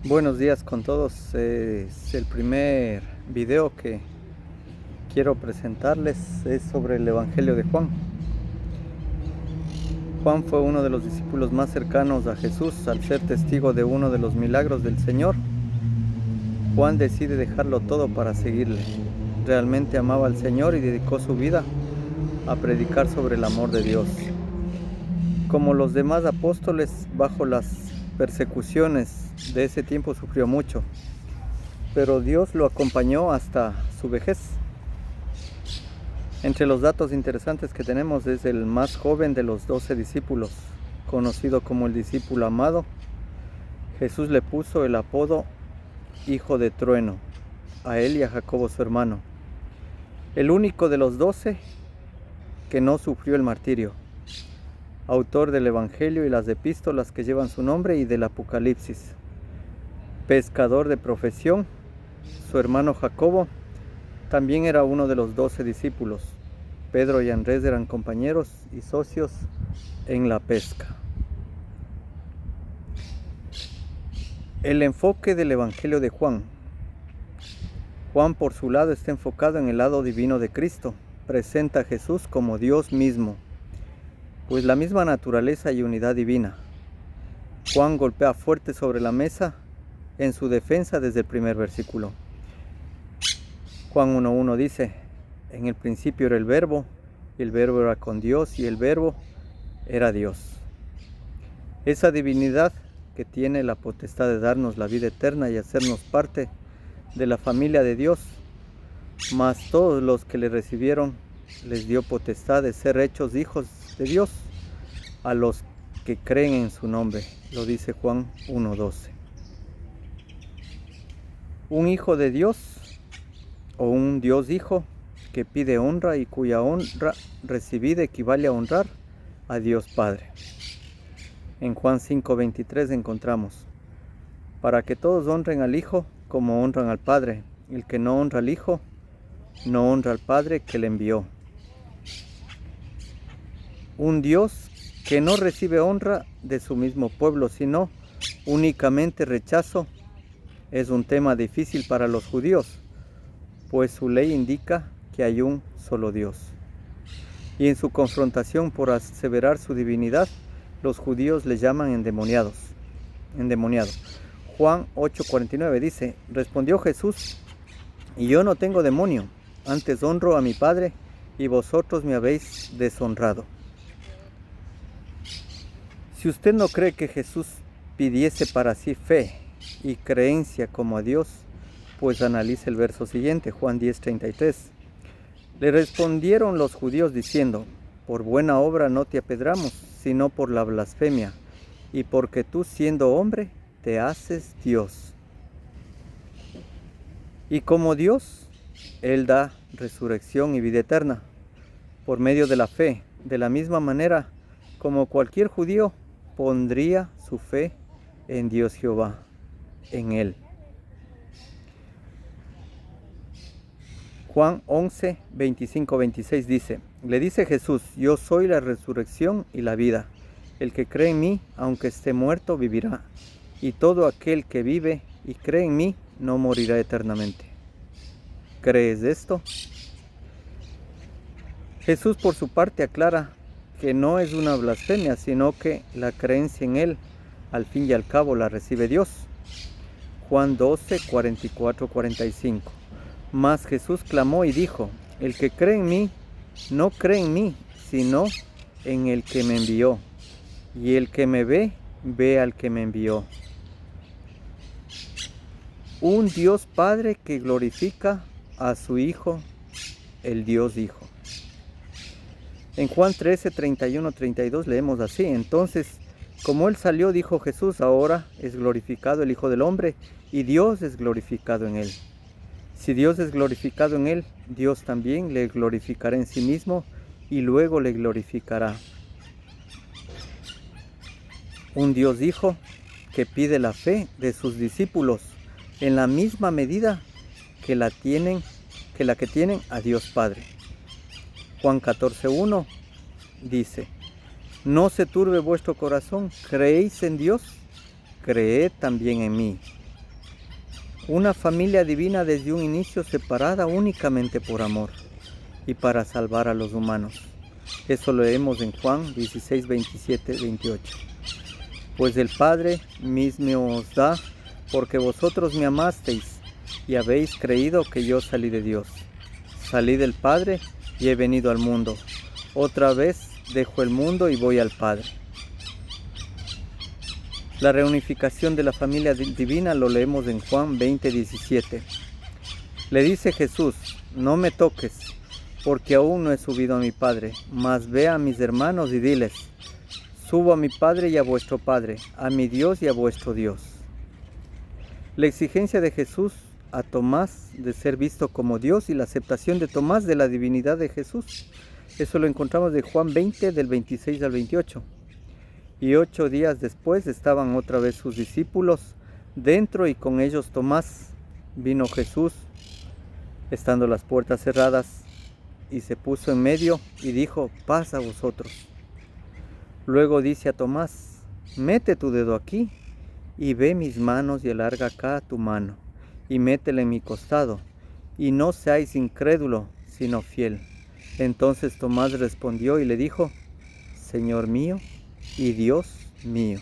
Buenos días con todos. Es el primer video que quiero presentarles. Es sobre el Evangelio de Juan. Juan fue uno de los discípulos más cercanos a Jesús. Al ser testigo de uno de los milagros del Señor, Juan decide dejarlo todo para seguirle. Realmente amaba al Señor y dedicó su vida a predicar sobre el amor de Dios. Como los demás apóstoles, bajo las persecuciones de ese tiempo sufrió mucho, pero Dios lo acompañó hasta su vejez. Entre los datos interesantes que tenemos es el más joven de los 12 discípulos, conocido como el discípulo amado. Jesús le puso el apodo Hijo de Trueno a él y a Jacobo su hermano, el único de los 12 que no sufrió el martirio, autor del Evangelio y las epístolas que llevan su nombre y del Apocalipsis, pescador de profesión. Su hermano Jacobo también era uno de los 12 discípulos. Pedro y Andrés eran compañeros y socios en la pesca. El enfoque del Evangelio de Juan. Juan, por su lado, está enfocado en el lado divino de Cristo. Presenta a Jesús como Dios mismo, pues la misma naturaleza y unidad divina. Juan golpea fuerte sobre la mesa en su defensa desde el primer versículo. Juan 1:1 dice: en el principio era el Verbo, y el Verbo era con Dios, y el Verbo era Dios. Esa divinidad que tiene la potestad de darnos la vida eterna y hacernos parte de la familia de Dios, mas todos los que le recibieron les dio potestad de ser hechos hijos de Dios, a los que creen en su nombre. Lo dice Juan 1:12. Un hijo de Dios, o un Dios hijo, que pide honra y cuya honra recibida equivale a honrar a Dios Padre. En Juan 5:23 encontramos: para que todos honren al Hijo como honran al Padre. El que no honra al Hijo, no honra al Padre que le envió. Un Dios que no recibe honra de su mismo pueblo, sino únicamente rechazo, es un tema difícil para los judíos, pues su ley indica que hay un solo Dios. Y en su confrontación por aseverar su divinidad, los judíos le llaman endemoniado. Juan 8:49 dice: respondió Jesús: y yo no tengo demonio, antes honro a mi Padre, y vosotros me habéis deshonrado. Si usted no cree que Jesús pidiese para sí fe y creencia como a Dios, pues analice el verso siguiente, Juan 10:33. Le respondieron los judíos diciendo: por buena obra no te apedramos, sino por la blasfemia, y porque tú, siendo hombre, te haces Dios. Y como Dios, Él da resurrección y vida eterna por medio de la fe, de la misma manera como cualquier judío pondría su fe en Dios Jehová, en Él. Juan 11:25-26 dice: le dice Jesús: yo soy la resurrección y la vida. El que cree en mí, aunque esté muerto, vivirá. Y todo aquel que vive y cree en mí, no morirá eternamente. ¿Crees esto? Jesús, por su parte, aclara que no es una blasfemia, sino que la creencia en Él, al fin y al cabo, la recibe Dios. Juan 12:44-45. Mas Jesús clamó y dijo: el que cree en mí, no cree en mí, sino en el que me envió. Y el que me ve, ve al que me envió. Un Dios Padre que glorifica a su Hijo, el Dios Hijo. En Juan 13:31-32 leemos así: entonces, como Él salió, dijo Jesús: ahora es glorificado el Hijo del Hombre, y Dios es glorificado en Él. Si Dios es glorificado en Él, Dios también le glorificará en sí mismo, y luego le glorificará. Un Dios Hijo que pide la fe de sus discípulos en la misma medida que la que tienen a Dios Padre. Juan 14:1 dice: no se turbe vuestro corazón, creéis en Dios, creed también en mí. Una familia divina desde un inicio separada únicamente por amor y para salvar a los humanos. Eso lo leemos en Juan 16, 27, 28. Pues el Padre mismo os da, porque vosotros me amasteis y habéis creído que yo salí de Dios. Salí del Padre y he venido al mundo. Otra vez dejo el mundo y voy al Padre. La reunificación de la familia divina lo leemos en Juan 20, 17. Le dice Jesús: no me toques, porque aún no he subido a mi Padre, mas ve a mis hermanos y diles: subo a mi Padre y a vuestro Padre, a mi Dios y a vuestro Dios. La exigencia de Jesús a Tomás de ser visto como Dios y la aceptación de Tomás de la divinidad de Jesús. Eso lo encontramos de Juan 20, del 26 al 28. Y 8 días después estaban otra vez sus discípulos dentro y con ellos Tomás. Vino Jesús, estando las puertas cerradas, y se puso en medio y dijo: paz a vosotros. Luego dice a Tomás: mete tu dedo aquí y ve mis manos y alarga acá tu mano y métela en mi costado, y no seáis incrédulo, sino fiel. Entonces Tomás respondió y le dijo: Señor mío y Dios mío.